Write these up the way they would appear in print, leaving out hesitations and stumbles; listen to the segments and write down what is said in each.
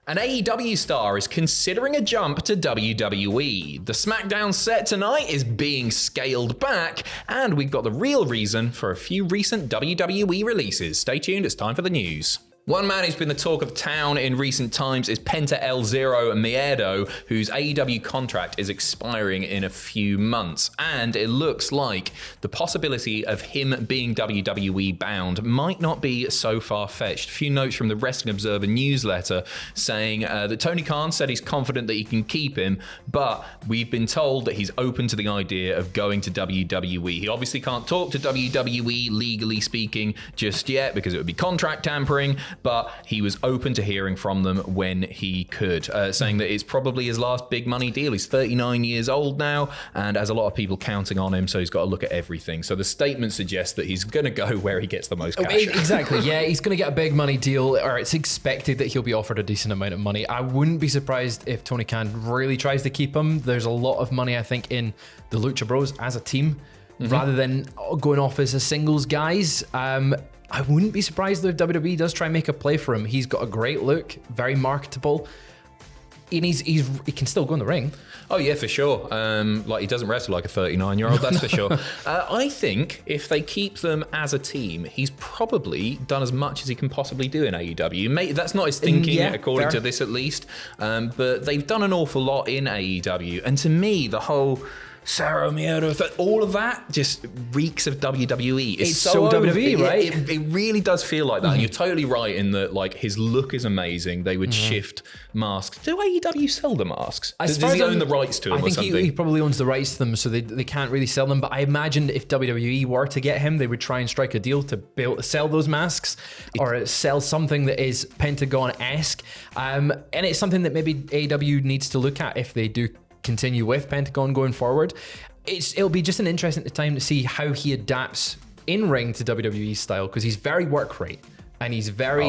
An AEW star is considering a jump to WWE. The SmackDown set tonight is being scaled back, and we've got the real reason for a few recent WWE releases. Stay tuned, it's time for the news. One man who's been the talk of town in recent times is Penta El Zero Miedo, whose AEW contract is expiring in a few months. And it looks like the possibility of him being WWE bound might not be so far-fetched. A few notes from the Wrestling Observer newsletter saying that Tony Khan said he's confident that he can keep him, but we've been told that he's open to the idea of going to WWE. He obviously can't talk to WWE, legally speaking, just yet, because it would be contract tampering, but he was open to hearing from them when he could, saying that it's probably his last big money deal. He's 39 years old now and has a lot of people counting on him, so he's got to look at everything. So the statement suggests that he's going to go where he gets the most cash. Exactly, yeah, he's going to get a big money deal, or it's expected that he'll be offered a decent amount of money. I wouldn't be surprised if Tony Khan really tries to keep him. There's a lot of money, I think, in the Lucha Bros as a team, rather than going off as a singles guys. I wouldn't be surprised though if WWE does try and make a play for him. He's got a great look, very marketable, and he can still go in the ring. Oh yeah, for sure. Like he doesn't wrestle like a 39-year-old, that's for sure. I think if they keep them as a team, he's probably done as much as he can possibly do in AEW. Maybe that's not his thinking, according to this at least. But they've done an awful lot in AEW, and to me, the whole Sarah Miedo, all of that just reeks of WWE. It's so WWE, right? It really does feel like that. And you're totally right in that, like, his look is amazing. They would shift masks. Do AEW sell the masks? Does he own the rights to them or something? I think he probably owns the rights to them, so they can't really sell them. But I imagine if WWE were to get him, they would try and strike a deal to sell those masks or sell something that is Pentagon-esque. And it's something that maybe AEW needs to look at if they do continue with Pentagon going forward. It'll be just an interesting time to see how he adapts in ring to WWE style, because he's very work rate and he's very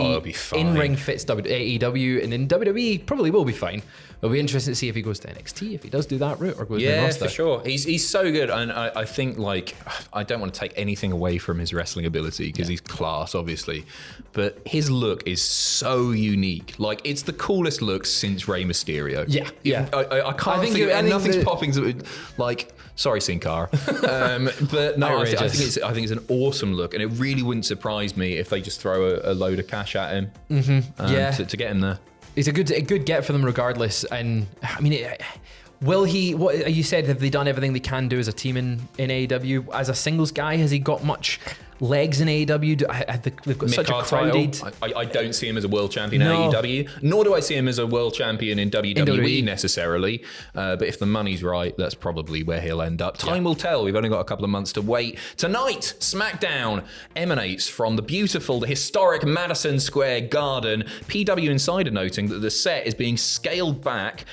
in ring fits AEW, and in WWE probably will be fine. It'll be interesting to see if he goes to NXT, if he does do that route, or goes to roster. For sure. He's so good, and I think, like, I don't want to take anything away from his wrestling ability because he's class, obviously, but his look is so unique. Like, it's the coolest look since Rey Mysterio. Yeah. I can't think nothing's popping. Like, sorry, Sin Cara. But no, I think it's an awesome look, and it really wouldn't surprise me if they just throw a load of cash at him to get him there. It's a good get for them regardless. And I mean, will he, what you said, have they done everything they can do as a team in AEW? As a singles guy, has he got much legs in AEW? They've got such a crowded... I don't see him as a world champion in AEW, nor do I see him as a world champion in WWE necessarily. But if the money's right, that's probably where he'll end up. Time will tell. We've only got a couple of months to wait. Tonight, SmackDown emanates from the historic Madison Square Garden. PW Insider noting that the set is being scaled back,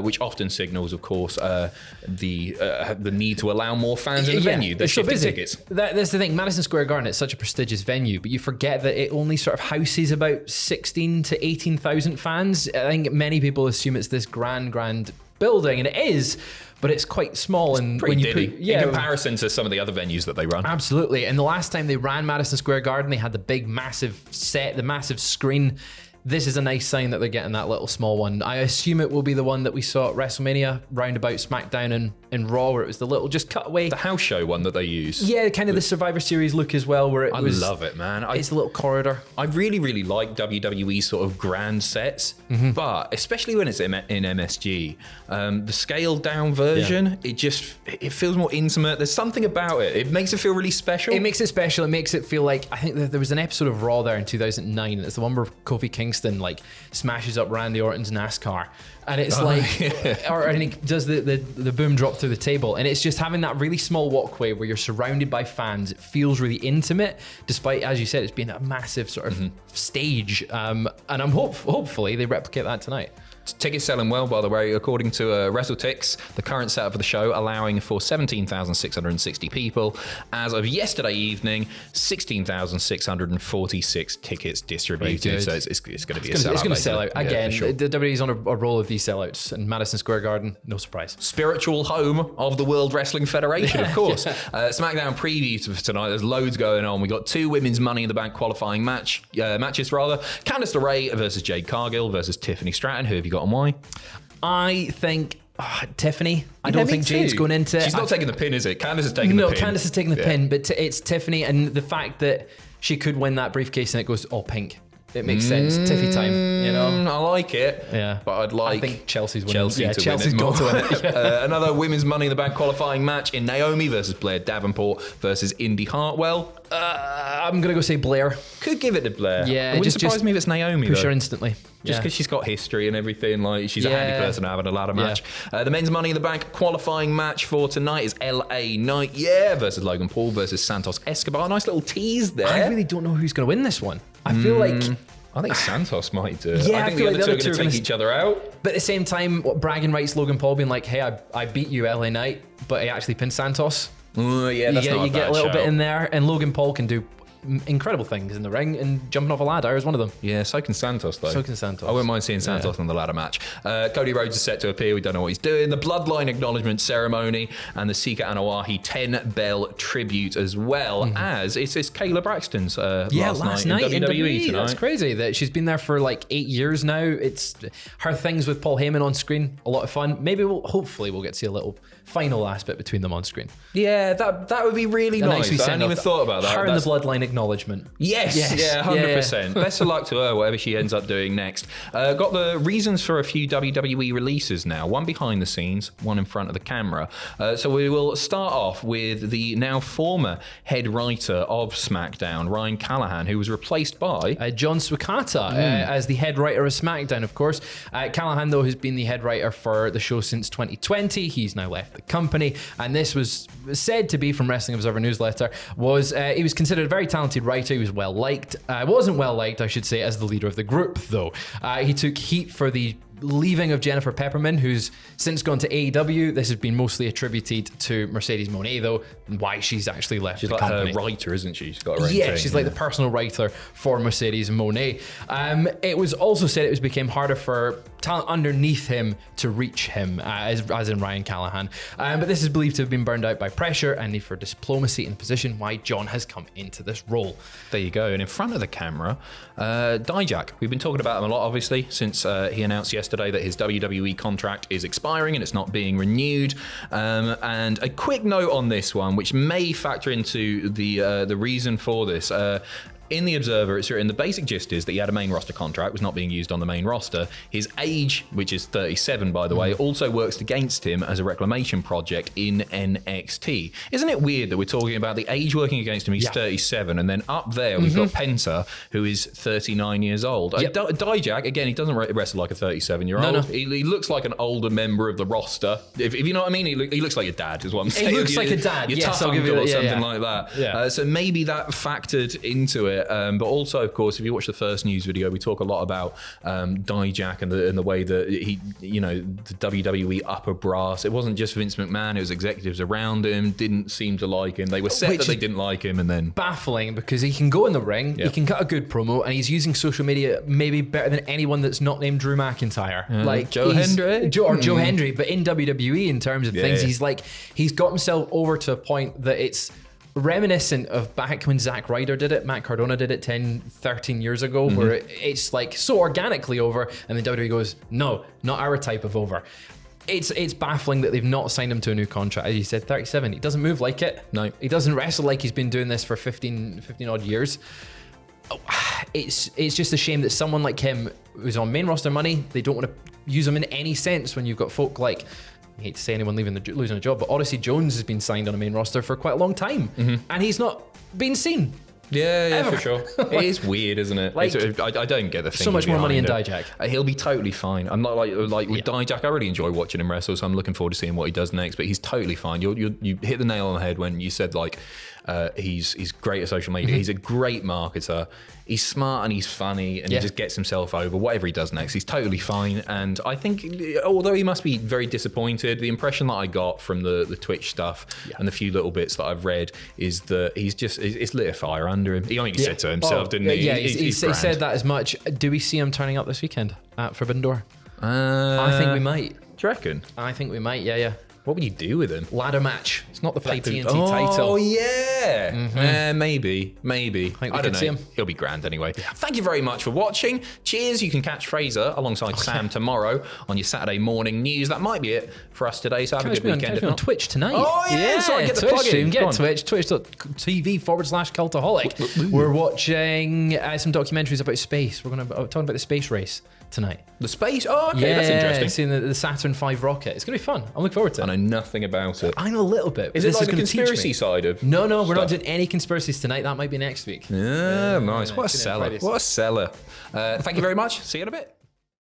which often signals, of course, the need to allow more fans in the venue. They're shifting tickets. That's the thing. Madison Square Garden, it's such a prestigious venue, but you forget that it only sort of houses about 16 to 18,000 fans. I think many people assume it's this grand building, and it is, but it's quite small. In comparison to some of the other venues that they run. Absolutely. And the last time they ran Madison Square Garden, they had the big massive set, the massive screen. This is a nice sign that they're getting that little small one. I assume it will be the one that we saw at WrestleMania, roundabout SmackDown and Raw, where it was the little just cutaway. The house show one that they use. Yeah, kind of the Survivor Series look as well, where I love it, man. It's a little corridor. I really, really like WWE sort of grand sets, but especially when it's in MSG, the scaled down version, it feels more intimate. There's something about it. It makes it feel really special. It makes it special. It makes it feel like, I think there was an episode of Raw there in 2009, and it's the one where Kofi Kingston like smashes up Randy Orton's NASCAR, and it's and he does the boom drop through the table, and it's just having that really small walkway where you're surrounded by fans. It feels really intimate, despite, as you said, it's being a massive sort of stage. And I'm hopefully they replicate that tonight. Tickets selling well, by the way, according to WrestleTix, the current setup for the show allowing for 17,660 people. As of yesterday evening, 16,646 tickets distributed. So it's going to be a sellout. It's going to sell out. Again, sure. the WWE's on a roll of these sellouts. And Madison Square Garden, no surprise. Spiritual home of the World Wrestling Federation, of course. SmackDown preview for tonight. There's loads going on. We got 2 women's Money in the Bank qualifying matches. Candice LeRae versus Jade Cargill versus Tiffany Stratton. Who have you got and why? I think Tiffany. I don't think Jade's going into it. She's not taking the pin, is it? Candice is taking the pin. No, Candice is taking the pin, but it's Tiffany, and the fact that she could win that briefcase and it goes all pink. It makes sense. Tiffy time, you know? I like it. Yeah. But I think Chelsea's winning. Chelsea's got to win it. Another women's Money in the Bank qualifying match in Naomi versus Blair Davenport versus Indy Hartwell. I'm going to go say Blair. Could give it to Blair. Yeah. It wouldn't surprise me if it's Naomi, push though. her instantly. Just because she's got history and everything, like she's a handy person to have in a ladder match. The men's Money in the Bank qualifying match for tonight is LA Knight, versus Logan Paul versus Santos Escobar. Nice little tease there. I really don't know who's going to win this one. I feel like... I think Santos might do it. Yeah, I think the other two are going to take each other out. But at the same time, bragging rights Logan Paul being like, hey, I beat you LA Knight, but he actually pinned Santos. Yeah, that's not a bad You get a little shout. bit in there, and Logan Paul can do incredible things in the ring, and jumping off a ladder is one of them. Yeah, so can Santos, though. So can Santos. I wouldn't mind seeing Santos in the ladder match. Cody Rhodes is set to appear. We don't know what he's doing. The Bloodline acknowledgement ceremony and the Sika Anoa'i 10-bell tribute, as well as it's Kayla Braxton's last night in WWE tonight. That's crazy that she's been there for like 8 years now. It's her things with Paul Heyman on screen, a lot of fun. Maybe hopefully we'll get to see a little final aspect between them on screen. Yeah, that would be really nice. I hadn't even thought about that. Her and the Bloodline acknowledgement. Yes. Yeah, 100%. Best of luck to her, whatever she ends up doing next. Got the reasons for a few WWE releases now. One behind the scenes, one in front of the camera. So we will start off with the now former head writer of SmackDown, Ryan Callahan, who was replaced by... John Swikata as the head writer of SmackDown, of course. Callahan, though, has been the head writer for the show since 2020. He's now left the company, and this was said to be from Wrestling Observer newsletter, he was considered a very talented writer. He was well liked. Wasn't well liked, I should say, as the leader of the group, though. He took heat for the leaving of Jennifer Pepperman, who's since gone to AEW. This has been mostly attributed to Mercedes Moné, though, and why she's actually left the company. She's like her writer, isn't she? She's got her own thing. She's like the personal writer for Mercedes Moné. It was also said it became harder for talent underneath him to reach him, as in Ryan Callahan. But this is believed to have been burned out by pressure and need for diplomacy in the position why John has come into this role. There you go. And in front of the camera, Dijak. We've been talking about him a lot, obviously, since he announced yesterday that his WWE contract is expiring and it's not being renewed. And a quick note on this one, which may factor into the reason for this. In the Observer, it's written the basic gist is that he had a main roster contract, was not being used on the main roster. His age, which is 37, by the way, also works against him as a reclamation project in NXT. Isn't it weird that we're talking about the age working against him? He's 37, and then up there we've got Penta, who is 39 years old. Dijak, again, he doesn't wrestle like a 37-year-old. No. He looks like an older member of the roster. If you know what I mean, he looks like a dad, is what I'm saying. He looks like a dad, Your yes, tough I'll give uncle you that. or something like that. Yeah. So maybe that factored into it. But also, of course, if you watch the first news video, we talk a lot about Dijak and the way that he, the WWE upper brass. It wasn't just Vince McMahon; it was executives around him. Didn't seem to like him. They were set that they didn't like him, and then baffling because he can go in the ring, he can cut a good promo, and he's using social media maybe better than anyone that's not named Drew McIntyre, like Joe Hendry, Joe Hendry. But in WWE, in terms of things, he's got himself over to a point that it's reminiscent of back when Zack Ryder did it, Matt Cardona did it 10, 13 years ago, where it's like so organically over, and then WWE goes, no, not our type of over. It's baffling that they've not signed him to a new contract. As you said, 37. He doesn't move like it. No. He doesn't wrestle like he's been doing this for 15 odd years. It's just a shame that someone like him who's on main roster money, they don't want to use him in any sense when you've got folk like, I hate to say anyone losing a job, but Odyssey Jones has been signed on a main roster for quite a long time, and he's not been seen. Yeah, for sure. It is weird, isn't it? Like, I don't get the thing. So much more money in Dijak. He'll be totally fine. I'm not like with Dijak. I really enjoy watching him wrestle, so I'm looking forward to seeing what he does next. But he's totally fine. You hit the nail on the head when you said like he's great at social media. He's a great marketer. He's smart and he's funny, and he just gets himself over. Whatever he does next, he's totally fine. And I think, although he must be very disappointed, the impression that I got from the Twitch stuff and the few little bits that I've read is that it's lit a fire under him. He said so himself, didn't he? Yeah, he said that as much. Do we see him turning up this weekend at Forbidden Door? I think we might. Do you reckon? I think we might, yeah. What would you do with him? Ladder match. It's not the TNT title. title. Yeah. Maybe. I don't know. See him. He'll be grand anyway. Yeah. Thank you very much for watching. Cheers. You can catch Fraser alongside Sam tomorrow on your Saturday morning news. That might be it for us today. So have a good weekend. Catch me on Twitch tonight. Oh, yeah. Sorry, get the plug in. Get Twitch. Twitch.tv/Cultaholic. We're watching some documentaries about space. We're going to talk about the space race tonight. The space? Oh, okay. That's interesting. Seeing the Saturn V rocket. It's going to be fun. I'm looking forward to it. I know nothing about it. I know a little bit. Is it like the conspiracy side of No, we're stuff? not doing any conspiracies tonight. That might be next week. Yeah, nice. What a seller. What a seller. Thank you very much. See you in a bit.